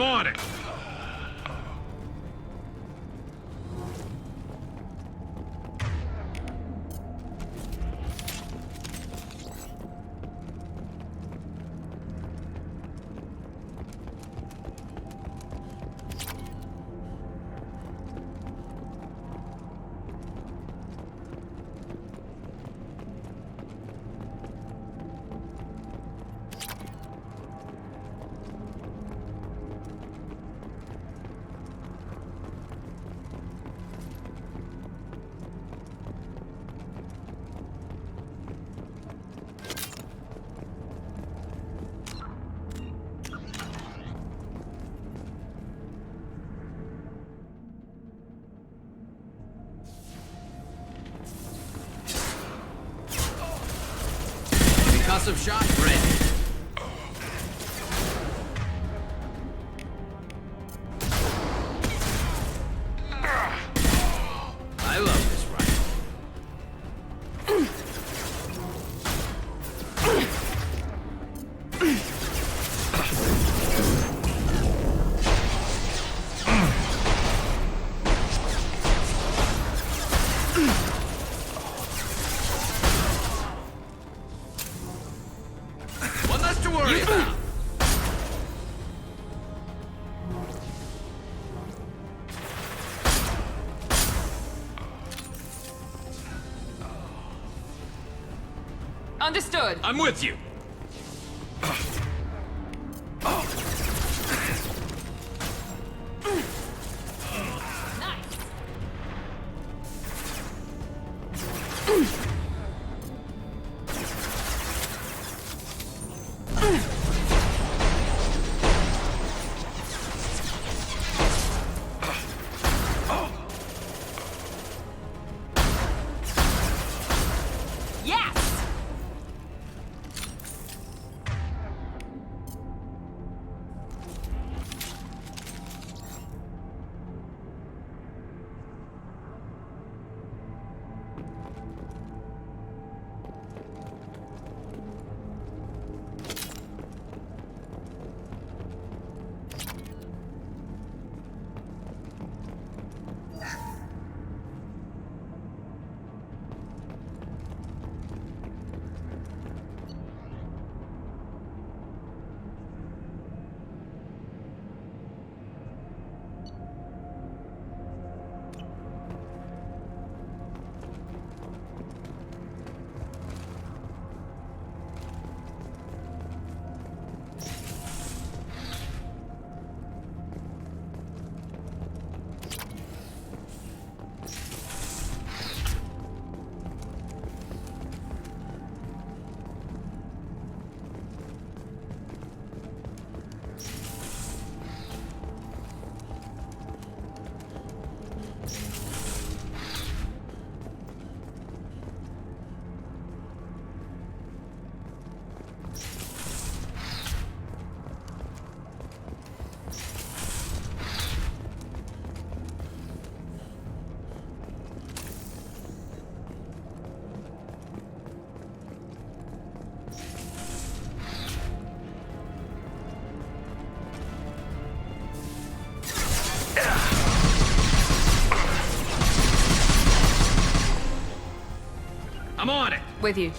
I'm on it. Concussive shot ready. I love this rifle. One less to worry about. Understood. I'm with you. Yes! I'm on it. With you.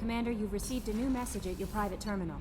Commander, you've received a new message at your private terminal.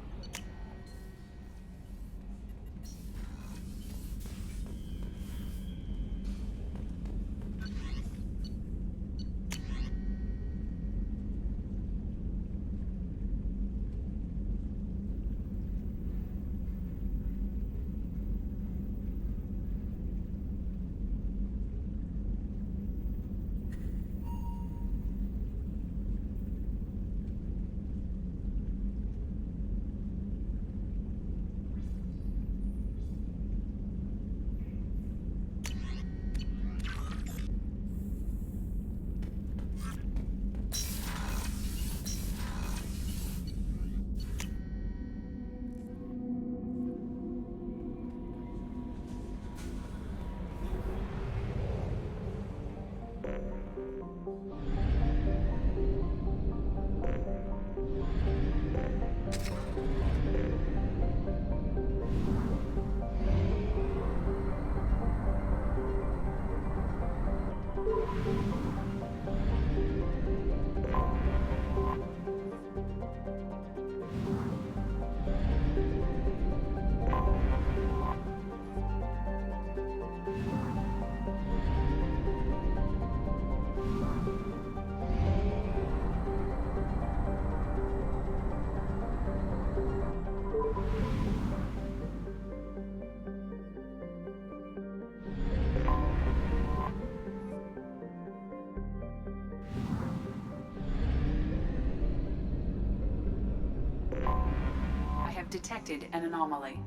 Detected an anomaly.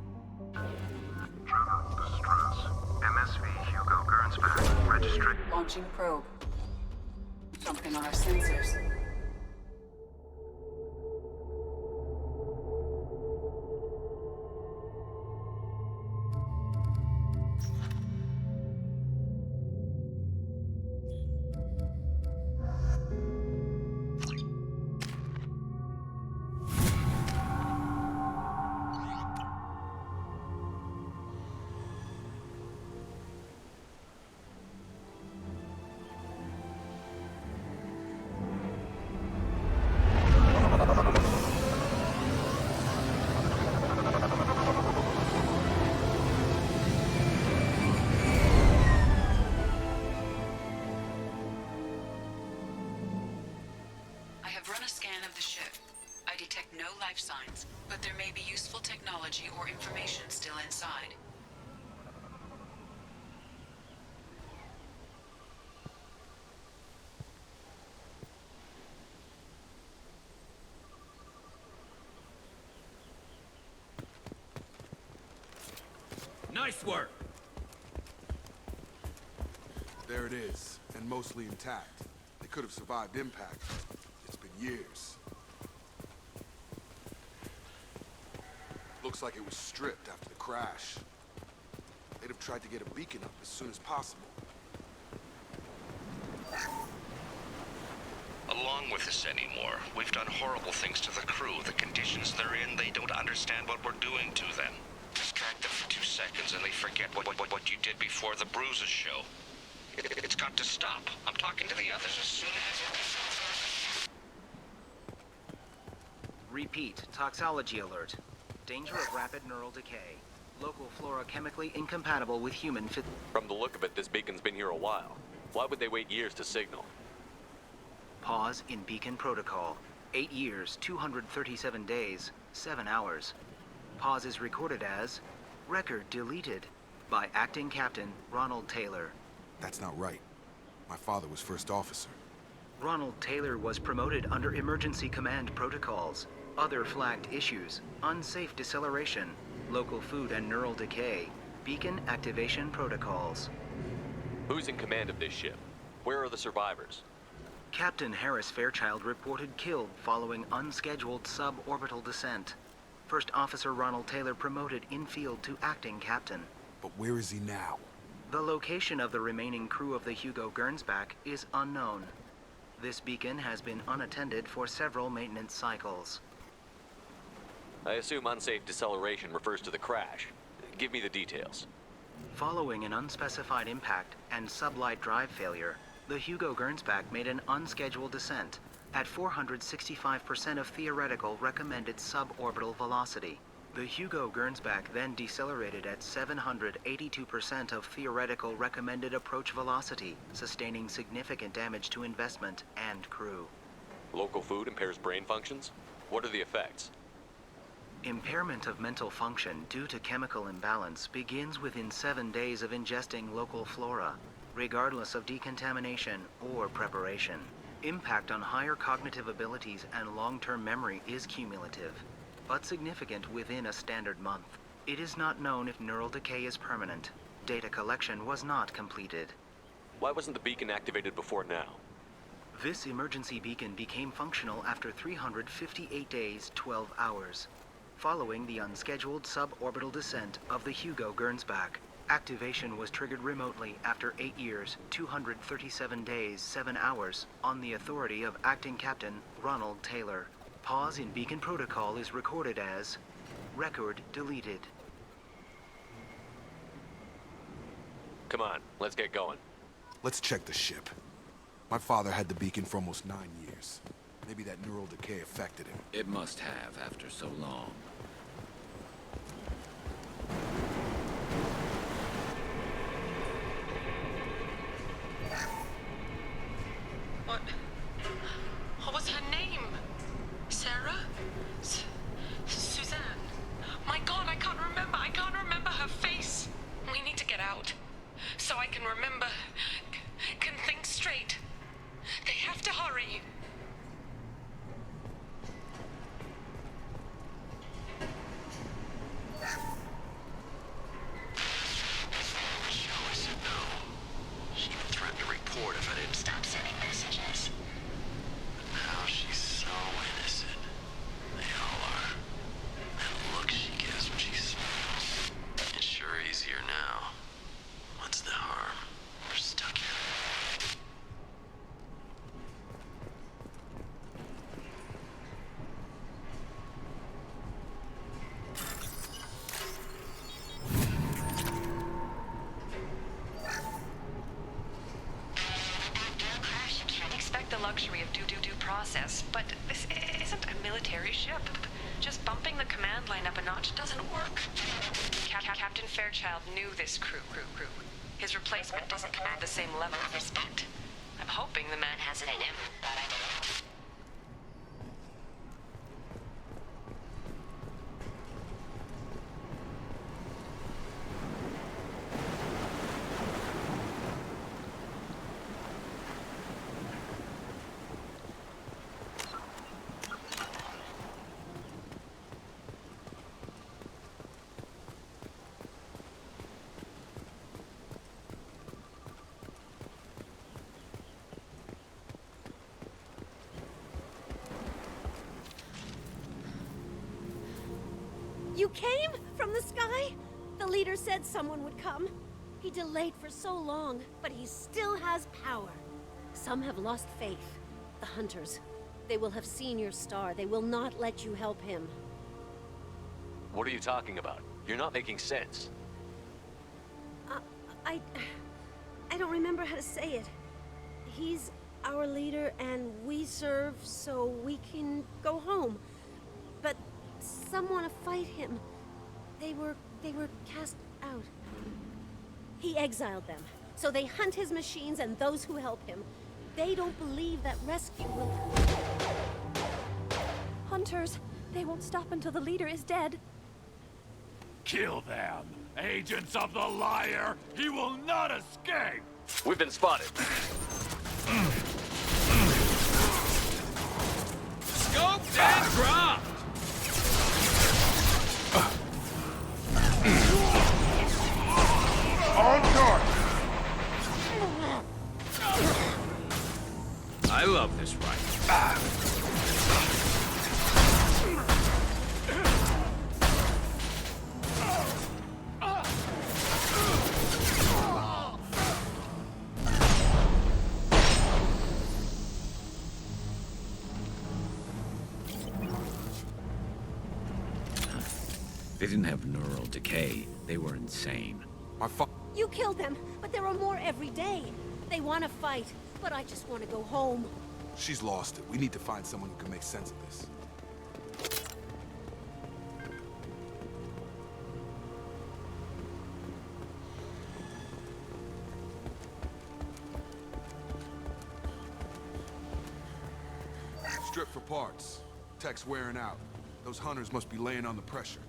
This is Trans. MSV Hugo Gernsback. Registry. Launching probe. Something on our sensors. Run a scan of the ship. I detect no life signs, but there may be useful technology or information still inside. Nice work! There it is, and mostly intact. They could have survived impact. It's been years. Looks like it was stripped after the crash. They'd have tried to get a beacon up as soon as possible. Along with this anymore. We've done horrible things to the crew. The conditions they're in, they don't understand what we're doing to them. Distract them for 2 seconds and they forget what you did before the bruises show. It's got to stop. I'm talking to the others as soon as... Repeat, toxology alert. Danger of rapid neural decay. Local flora chemically incompatible with human From the look of it, this beacon's been here a while. Why would they wait years to signal? Pause in beacon protocol. 8 years, 237 days, 7 hours. Pause is recorded as record deleted by Acting Captain Ronald Taylor. That's not right. My father was first officer. Ronald Taylor was promoted under emergency command protocols. Other flagged issues: unsafe deceleration, local food and neural decay, beacon activation protocols. Who's in command of this ship? Where are the survivors? Captain Harris Fairchild reported killed following unscheduled suborbital descent. First Officer Ronald Taylor promoted in-field to acting captain. But where is he now? The location of the remaining crew of the Hugo Gernsback is unknown. This beacon has been unattended for several maintenance cycles. I assume unsafe deceleration refers to the crash. Give me the details. Following an unspecified impact and sublight drive failure, the Hugo Gernsback made an unscheduled descent, at 465% of theoretical recommended suborbital velocity. The Hugo Gernsback then decelerated at 782% of theoretical recommended approach velocity, sustaining significant damage to investment and crew. Local food impairs brain functions? What are the effects? Impairment of mental function due to chemical imbalance begins within 7 days of ingesting local flora, regardless of decontamination or preparation. Impact on higher cognitive abilities and long-term memory is cumulative, but significant within a standard month. It is not known if neural decay is permanent. Data collection was not completed. Why wasn't the beacon activated before now? This emergency beacon became functional after 358 days, 12 hours, following the unscheduled suborbital descent of the Hugo Gernsback. Activation was triggered remotely after 8 years, 237 days, 7 hours, on the authority of Acting Captain Ronald Taylor. Pause in beacon protocol is recorded as record deleted. Come on, let's get going. Let's check the ship. My father had the beacon for almost 9 years. Maybe that neural decay affected him. It must have after so long. What was her name? Sarah? Suzanne? My God, I can't remember. I can't remember her face. We need to get out. So I can remember. Can think straight. They have to hurry. Joe said no. She even threatened to report if I didn't stop sending messages. But now she's so innocent. They all are. That look she gives when she smiles. It's sure easier now. What's the harm? We're stuck here. Can't expect the luxury of due process, but this isn't a military ship. Just bumping the command line up a notch doesn't work. Captain Fairchild knew this crew. His replacement doesn't command the same level of respect. I'm hoping the man has it in him, but I don't. You came? From the sky? The leader said someone would come. He delayed for so long, but he still has power. Some have lost faith. The Hunters. They will have seen your star. They will not let you help him. What are you talking about? You're not making sense. I don't remember how to say it. He's our leader and we serve so we can go home. But some want to fight him. They were cast out. He exiled them. So they hunt his machines and those who help him. They don't believe that rescue will come. Hunters, they won't stop until the leader is dead. Kill them! Agents of the liar! He will not escape! We've been spotted. Scoped and dropped! On target! I love this rifle. They didn't have neural decay. They were insane. You killed them, but there are more every day. They want to fight, but I just want to go home. She's lost it. We need to find someone who can make sense of this. Strip for parts. Tech's wearing out. Those hunters must be laying on the pressure.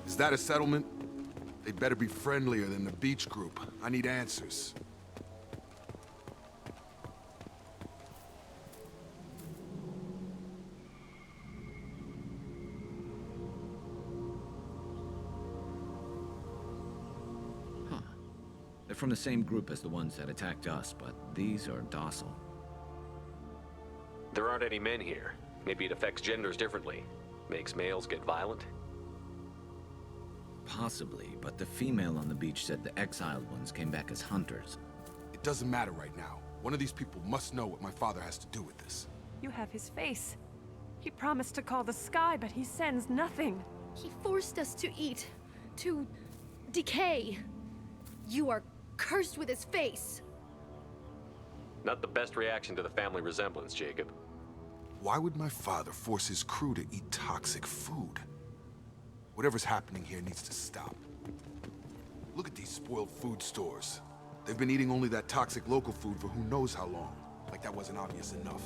Is that a settlement? They'd better be friendlier than the beach group. I need answers. Huh. They're from the same group as the ones that attacked us, but these are docile. There aren't any men here. Maybe it affects genders differently. Makes males get violent? Possibly, but the female on the beach said the exiled ones came back as hunters. It doesn't matter right now. One of these people must know what my father has to do with this. You have his face. He promised to call the sky, but he sends nothing. He forced us to eat, to decay. You are cursed with his face. Not the best reaction to the family resemblance, Jacob. Why would my father force his crew to eat toxic food? Whatever's happening here needs to stop. Look at these spoiled food stores. They've been eating only that toxic local food for who knows how long. Like that wasn't obvious enough.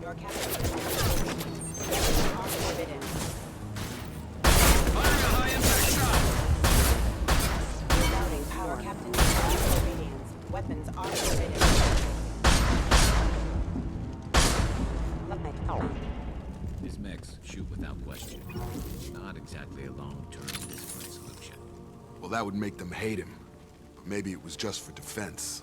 Your captain. Forbidden. Rerouting power captain. Radiance. Weapons are forbidden. These mechs shoot without question. Not exactly a long-term discipline solution. Well, that would make them hate him. But maybe it was just for defense.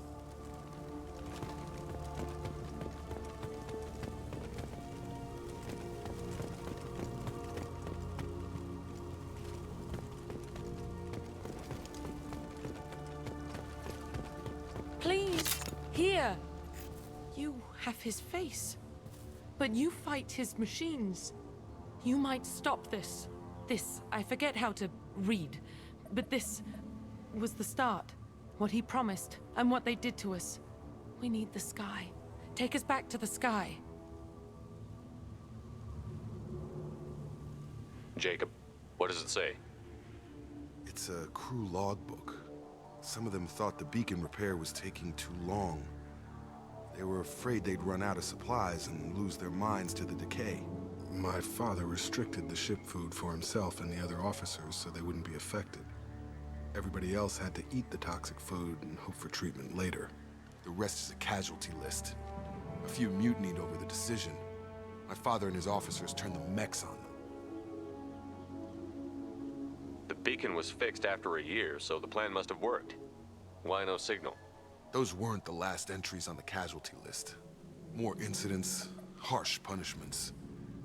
Please, here. You have his face. But you fight his machines. You might stop this. This, I forget how to read. But this was the start. What he promised, and what they did to us. We need the sky. Take us back to the sky. Jacob, what does it say? It's a crew logbook. Some of them thought the beacon repair was taking too long. They were afraid they'd run out of supplies and lose their minds to the decay. My father restricted the ship food for himself and the other officers so they wouldn't be affected. Everybody else had to eat the toxic food and hope for treatment later. The rest is a casualty list. A few mutinied over the decision. My father and his officers turned the mechs on them. The beacon was fixed after a year, so the plan must have worked. Why no signal? Those weren't the last entries on the casualty list. More incidents, harsh punishments.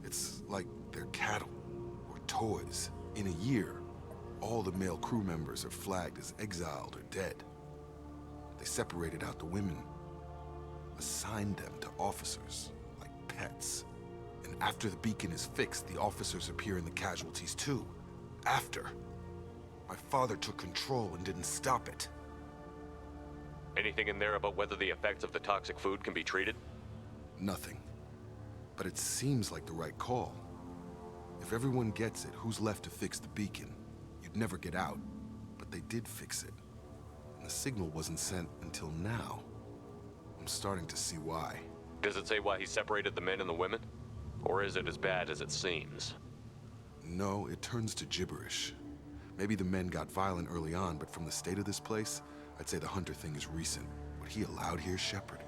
It's like they're cattle, or toys. In a year, all the male crew members are flagged as exiled or dead. They separated out the women, assigned them to officers, like pets. And after the beacon is fixed, the officers appear in the casualties too. After. My father took control and didn't stop it. Anything in there about whether the effects of the toxic food can be treated? Nothing. But it seems like the right call. If everyone gets it, who's left to fix the beacon? You'd never get out. But they did fix it. The signal wasn't sent until now. I'm starting to see why. Does it say why he separated the men and the women? Or is it as bad as it seems? No, it turns to gibberish. Maybe the men got violent early on, but from the state of this place, I'd say the Hunter thing is recent. What he allowed here, Shepard,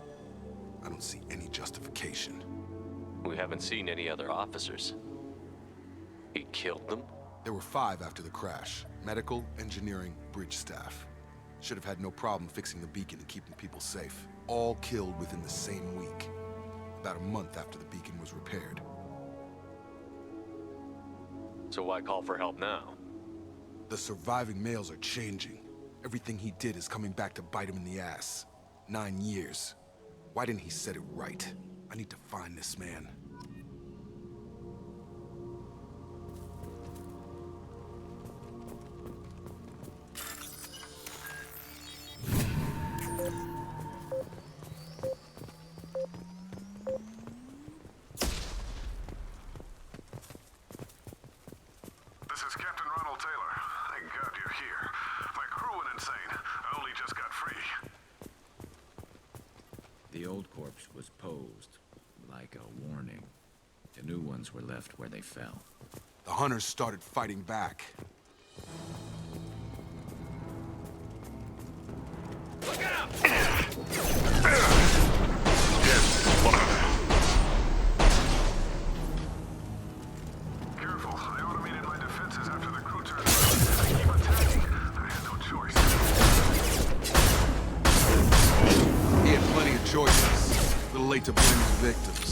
I don't see any justification. We haven't seen any other officers. He killed them? There were 5 after the crash. Medical, engineering, bridge staff. Should have had no problem fixing the beacon and keeping people safe. All killed within the same week. About a month after the beacon was repaired. So why call for help now? The surviving males are changing. Everything he did is coming back to bite him in the ass. 9 years. Why didn't he set it right? I need to find this man. This is Captain Ronald Taylor. Thank God you're here. My crew went insane. I only just got free. The old corpse was posed, like a warning. The new ones were left where they fell. The Hunters started fighting back. Look out! Careful. I automated my defenses after the crew turned left. They keep attacking. I had no choice. He had plenty of choices. A little late to blame his victims.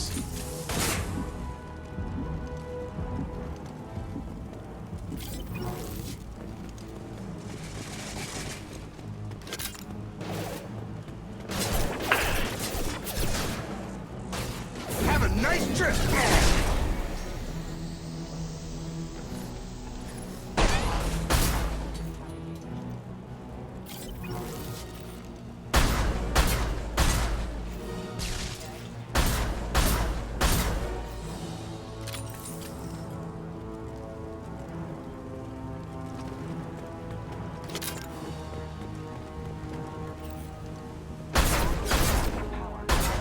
Have a nice trip!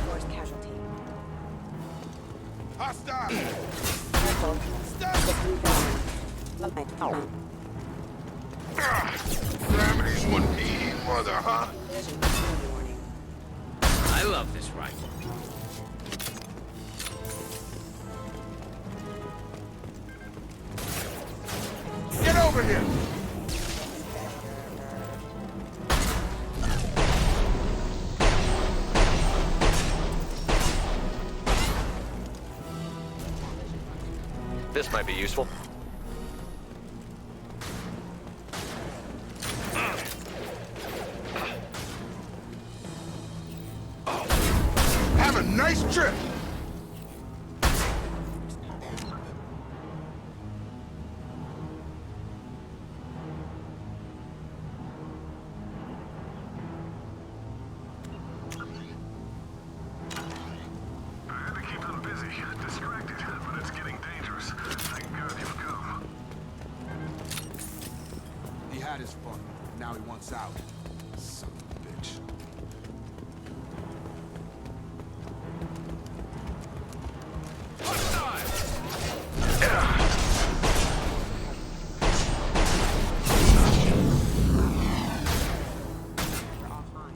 Force casualty. Hostile! Careful. Gravity's one mean mother, huh? Collision proximity warning. I love this rifle. Get over here! This might be useful. Have a nice trip! I had to keep them busy, distracted, but it's getting dangerous. Thank God you've come. He had his fun. Now he wants out. Son of a bitch. We're offline.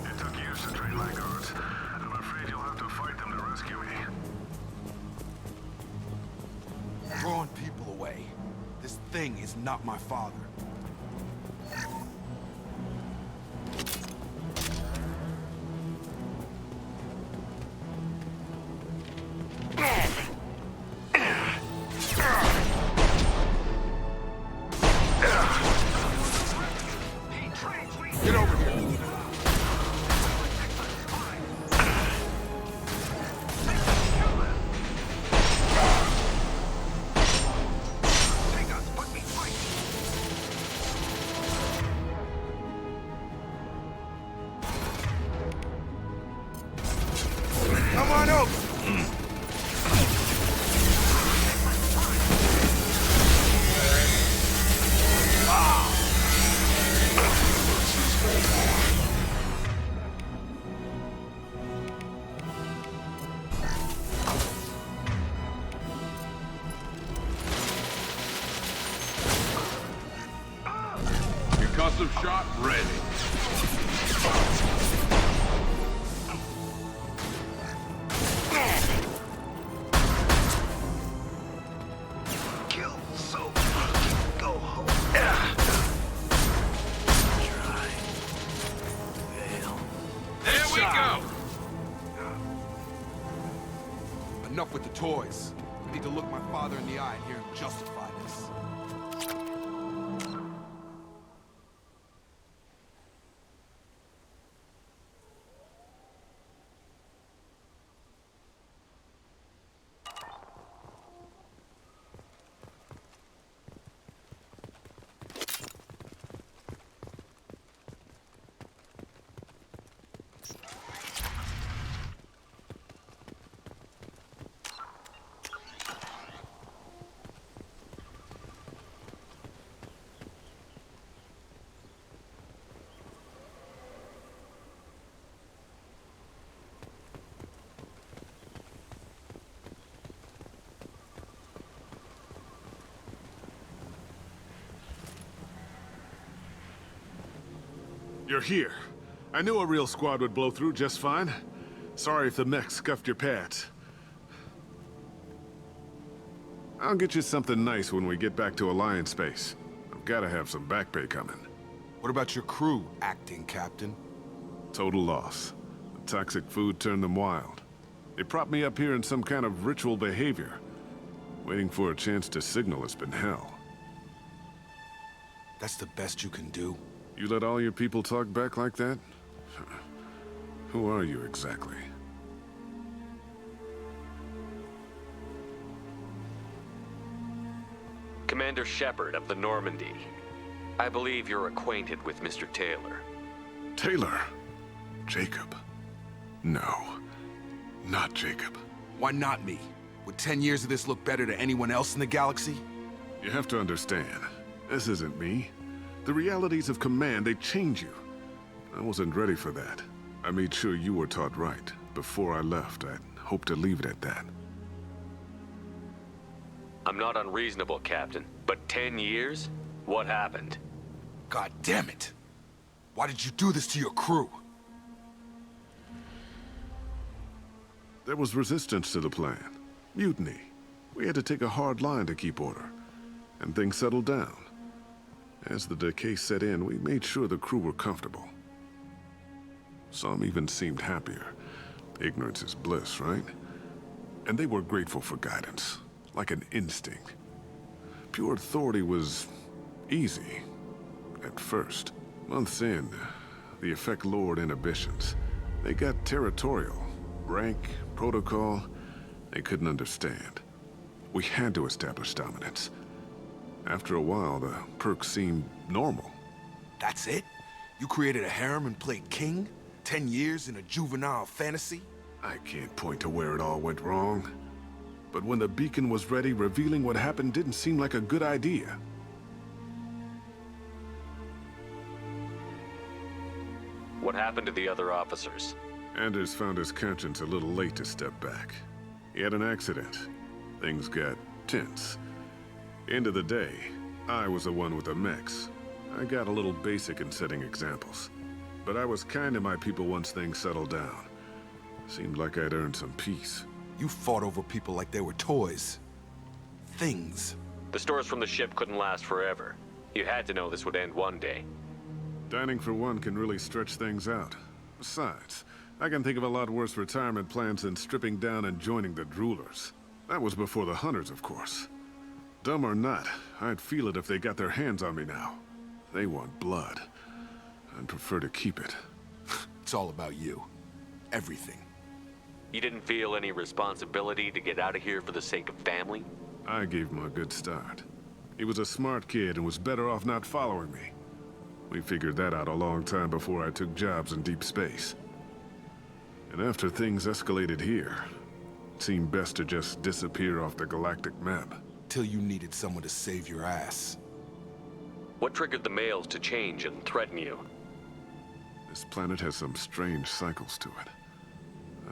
It took years to train my guards. I'm afraid you'll have to fight them to rescue me. Drawing people away. This thing is not my father. Get over here! Concussive shot ready. Kill so go home. Try. Fail. There we go! Enough with the toys. I need to look my father in the eye and hear him justify this. You're here. I knew a real squad would blow through just fine. Sorry if the mech scuffed your pads. I'll get you something nice when we get back to Alliance base. I've gotta have some back pay coming. What about your crew, acting captain? Total loss. The toxic food turned them wild. They propped me up here in some kind of ritual behavior. Waiting for a chance to signal has been hell. That's the best you can do? You let all your people talk back like that? Who are you exactly? Commander Shepard of the Normandy. I believe you're acquainted with Mr. Taylor. Taylor? Jacob? No. Not Jacob. Why not me? Would 10 years of this look better to anyone else in the galaxy? You have to understand, this isn't me. The realities of command, they change you. I wasn't ready for that. I made sure you were taught right. Before I left, I'd hoped to leave it at that. I'm not unreasonable, Captain, but 10 years? What happened? God damn it! Why did you do this to your crew? There was resistance to the plan. Mutiny. We had to take a hard line to keep order. And things settled down. As the decay set in, we made sure the crew were comfortable. Some even seemed happier. Ignorance is bliss, right? And they were grateful for guidance, like an instinct. Pure authority was easy, at first. Months in, the effect lowered inhibitions. They got territorial. Rank, protocol, they couldn't understand. We had to establish dominance. After a while, the perks seemed normal. That's it? You created a harem and played king? 10 years in a juvenile fantasy? I can't point to where it all went wrong. But when the beacon was ready, revealing what happened didn't seem like a good idea. What happened to the other officers? Anders found his conscience a little late to step back. He had an accident. Things got tense. End of the day, I was the one with the mechs. I got a little basic in setting examples. But I was kind to my people once things settled down. Seemed like I'd earned some peace. You fought over people like they were toys. Things. The stores from the ship couldn't last forever. You had to know this would end one day. Dining for one can really stretch things out. Besides, I can think of a lot worse retirement plans than stripping down and joining the Droolers. That was before the Hunters, of course. Dumb or not, I'd feel it if they got their hands on me now. They want blood. I'd prefer to keep it. It's all about you. Everything. You didn't feel any responsibility to get out of here for the sake of family? I gave him a good start. He was a smart kid and was better off not following me. We figured that out a long time before I took jobs in deep space. And after things escalated here, it seemed best to just disappear off the galactic map. Till you needed someone to save your ass. What triggered the males to change and threaten you? This planet has some strange cycles to it.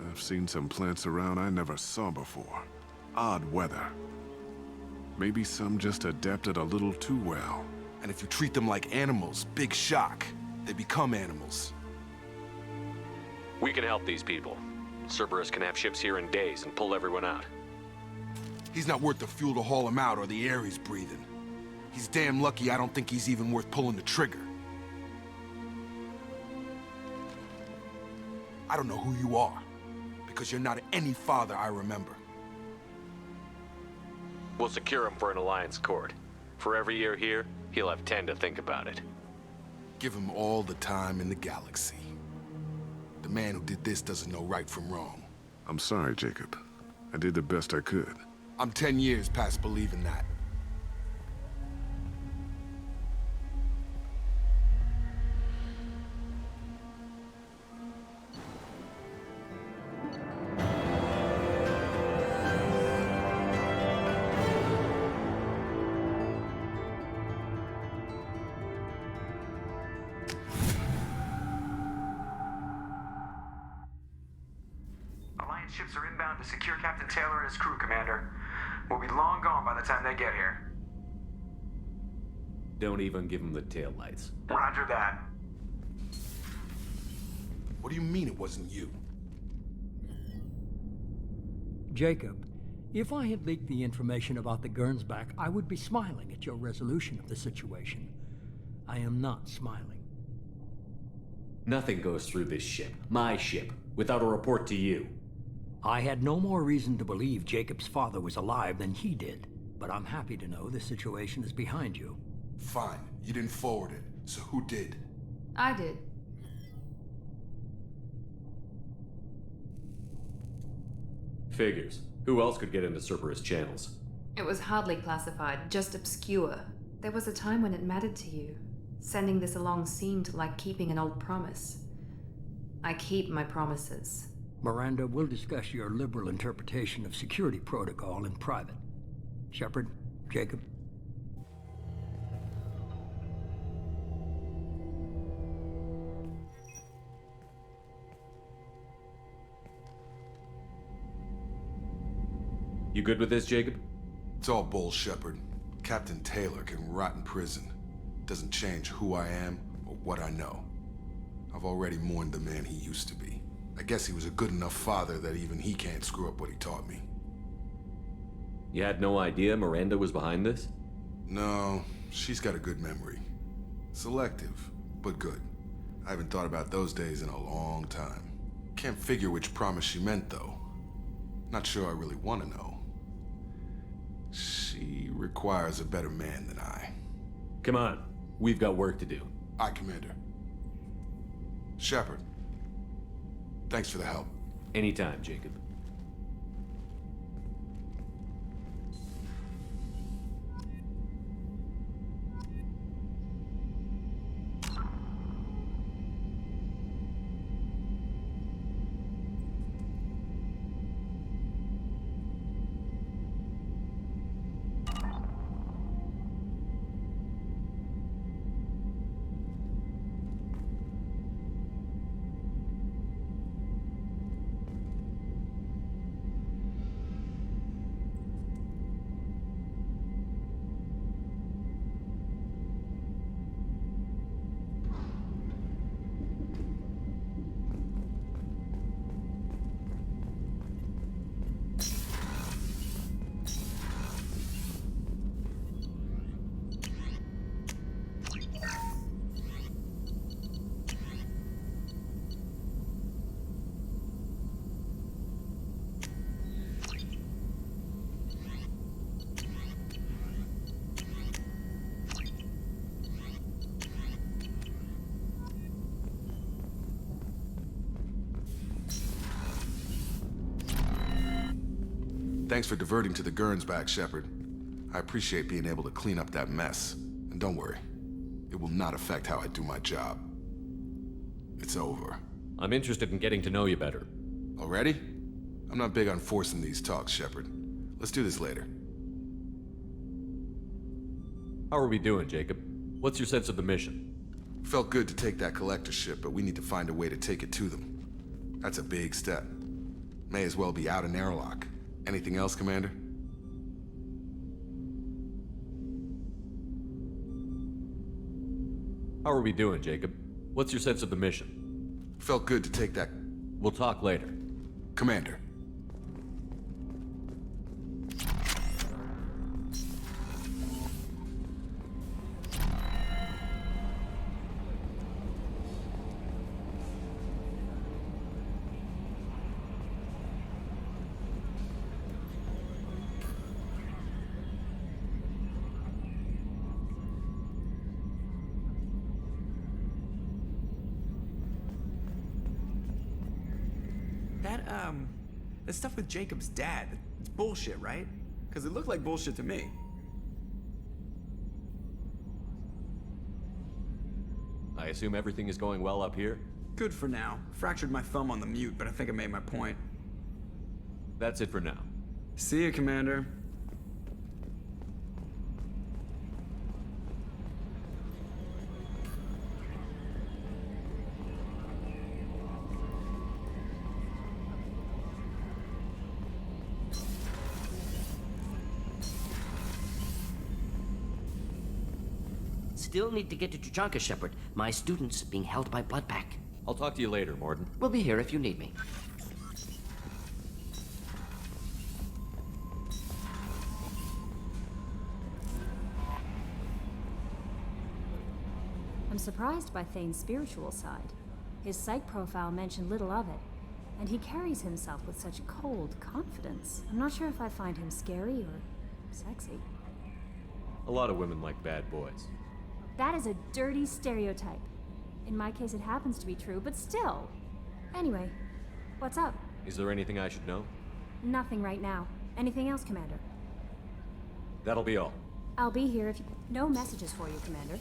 I've seen some plants around I never saw before. Odd weather. Maybe some just adapted a little too well. And if you treat them like animals, big shock. They become animals. We can help these people. Cerberus can have ships here in days and pull everyone out. He's not worth the fuel to haul him out or the air he's breathing. He's damn lucky I don't think he's even worth pulling the trigger. I don't know who you are, because you're not any father I remember. We'll secure him for an Alliance court. For every year here, he'll have 10 to think about it. Give him all the time in the galaxy. The man who did this doesn't know right from wrong. I'm sorry, Jacob. I did the best I could. I'm 10 years past believing that. Alliance ships are inbound to secure Captain Taylor and his crew, Commander. We'll be long gone by the time they get here. Don't even give him the taillights. Roger that. What do you mean it wasn't you? Jacob, if I had leaked the information about the Gernsback, I would be smiling at your resolution of the situation. I am not smiling. Nothing goes through this ship, my ship, without a report to you. I had no more reason to believe Jacob's father was alive than he did, but I'm happy to know the situation is behind you. Fine, you didn't forward it, so who did? I did. Figures. Who else could get into Cerberus channels? It was hardly classified, just obscure. There was a time when it mattered to you. Sending this along seemed like keeping an old promise. I keep my promises. Miranda, we'll discuss your liberal interpretation of security protocol in private. Shepard, Jacob. You good with this, Jacob? It's all bull, Shepard. Captain Taylor can rot in prison. Doesn't change who I am or what I know. I've already mourned the man he used to be. I guess he was a good enough father that even he can't screw up what he taught me. You had no idea Miranda was behind this? No, she's got a good memory. Selective, but good. I haven't thought about those days in a long time. Can't figure which promise she meant, though. Not sure I really want to know. She requires a better man than I. Come on, we've got work to do. Aye, Commander. Shepard. Thanks for the help. Anytime, Jacob. Thanks for diverting to the Gernsback, Shepard. I appreciate being able to clean up that mess. And don't worry, it will not affect how I do my job. It's over. I'm interested in getting to know you better. Already? I'm not big on forcing these talks, Shepard. Let's do this later. How are we doing, Jacob? What's your sense of the mission? Felt good to take that collector ship, but we need to find a way to take it to them. That's a big step. May as well be out in airlock. Anything else, Commander? How are we doing, Jacob? What's your sense of the mission? Felt good to take that. We'll talk later. Commander. That stuff with Jacob's dad, it's bullshit, right? Because it looked like bullshit to me. I assume everything is going well up here? Good for now. Fractured my thumb on the mute, but I think I made my point. That's it for now. See ya, Commander. Still need to get to Tuchanka, Shepard. My student's being held by Bloodpack. I'll talk to you later, Mordin. We'll be here if you need me. I'm surprised by Thane's spiritual side. His psych profile mentioned little of it, and he carries himself with such cold confidence. I'm not sure if I find him scary or sexy. A lot of women like bad boys. That is a dirty stereotype. In my case, it happens to be true, but still. Anyway, what's up? Is there anything I should know? Nothing right now. Anything else, Commander? That'll be all. I'll be here if you... No messages for you, Commander.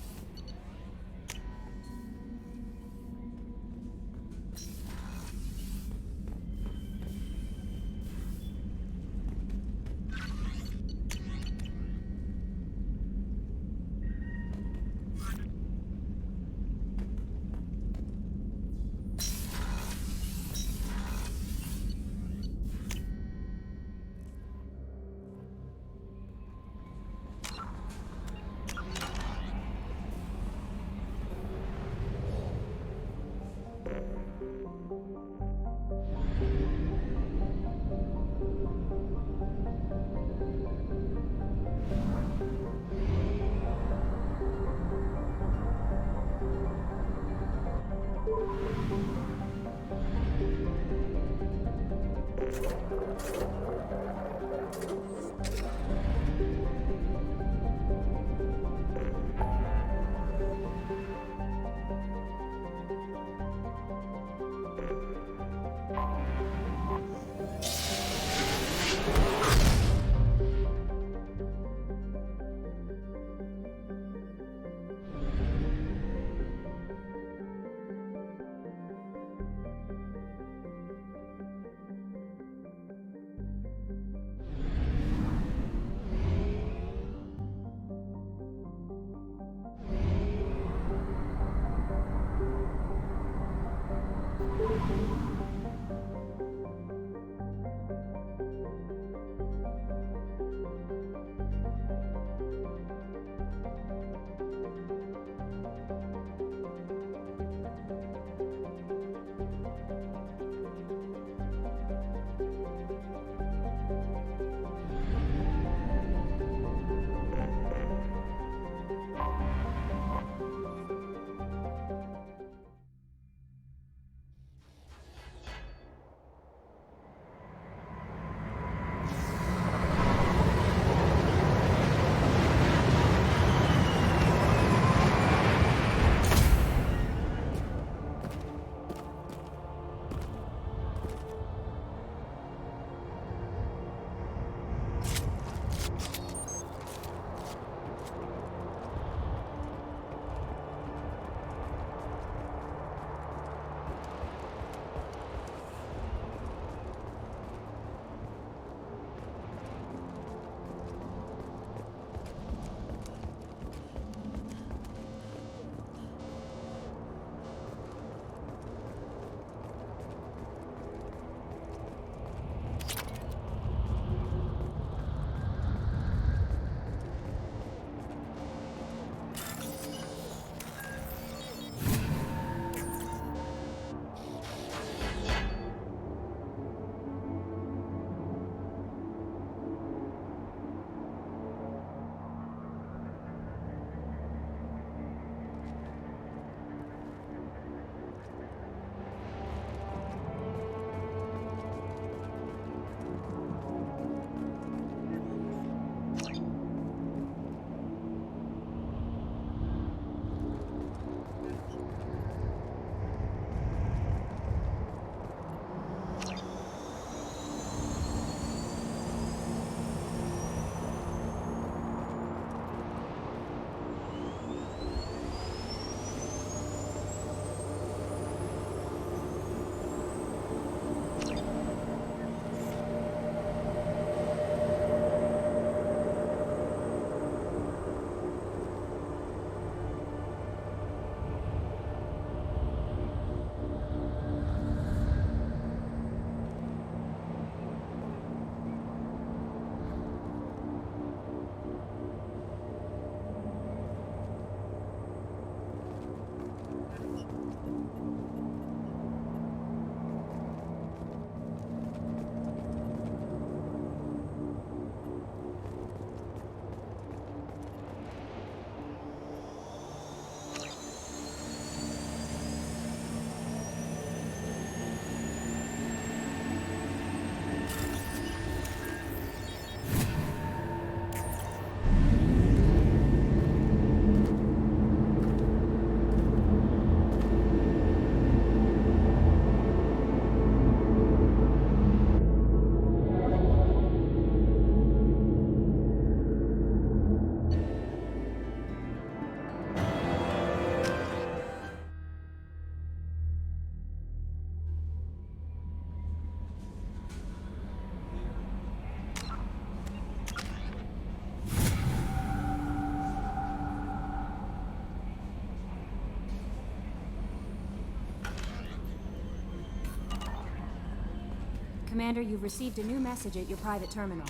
Commander, you've received a new message at your private terminal.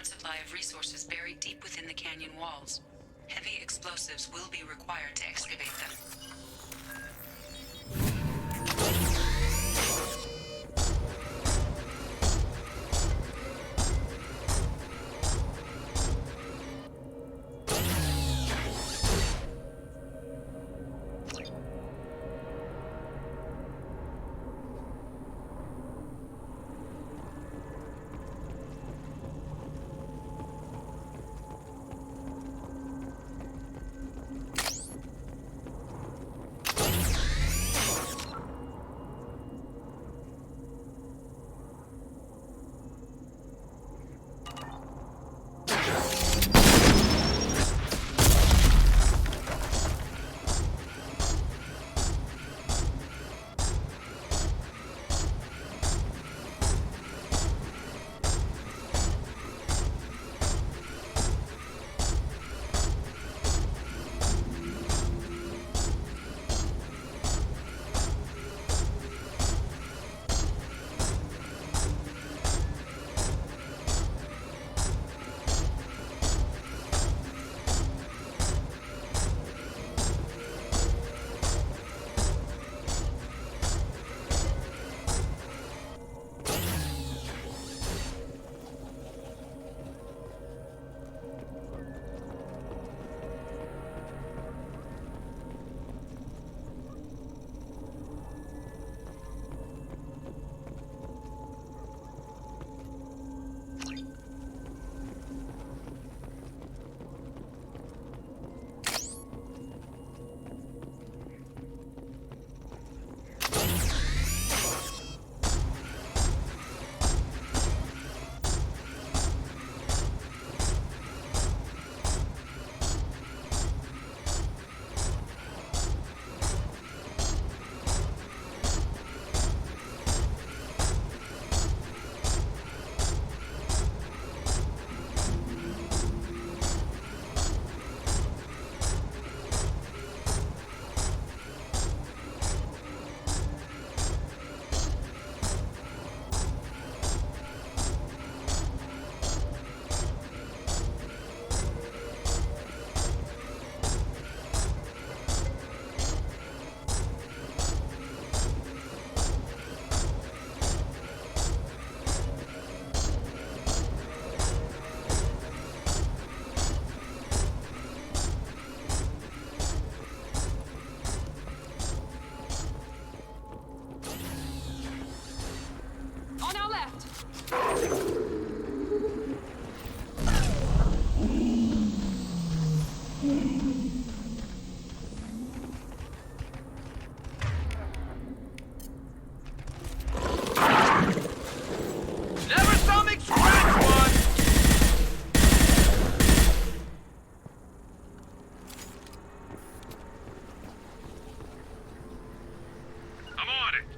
Supply of resources buried deep within the canyon walls. Heavy explosives will be required to excavate them.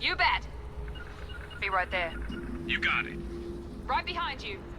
You bet. Be right there. You got it. Right behind you.